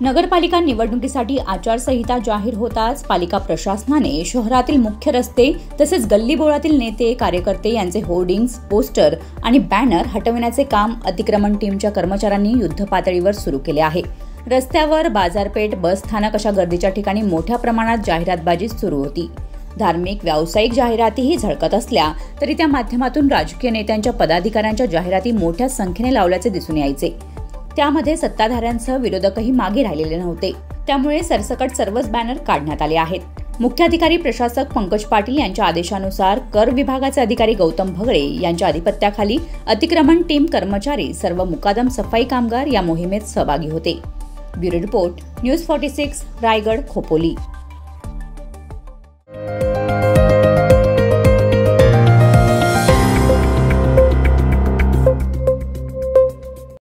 नगरपालिका निवडणुकीसाठी आचारसंहिता जाहीर होताच पालिका प्रशासनाने शहरातील मुख्य रस्ते तसेच गल्लीबोळातील नेते कार्यकर्ते यांचे होर्डिंग्स, पोस्टर आणि बॅनर हटविण्याचे काम अतिक्रमण टीमच्या कर्मचाऱ्यांनी युद्धपातळीवर सुरू केले आहे। रस्त्यावर, बाजारपेठ, बस स्थानक अशा गर्दीच्या ठिकाणी मोठ्या प्रमाणात जाहिरातबाजी सुरू होती। धार्मिक, व्यावसायिक जाहिरातीही झळकत असल्या तरी त्या माध्यमातून राजकीय नेत्यांच्या पदाधिकाऱ्यांच्या जाहिराती मोठ्या संख्येने लावल्याचे दिसून यायचे। त्यामध्ये सत्ताधाऱ्यांसह विरोधकही मागे राहिलेले नव्हते। त्यामुळे सरसकट सर्वच बॅनर काढण्यात आले आहेत। मुख्याधिकारी प्रशासक पंकज पाटील यांच्या आदेशानुसार कर विभागाचे अधिकारी गौतम भगळे यांच्या अधिपत्याखाली अतिक्रमण टीम कर्मचारी, सर्व मुकादम सफाई कामगार या मोहिमेत सहभागी होते। Bureau report, news 46, Raigad, Khopoli.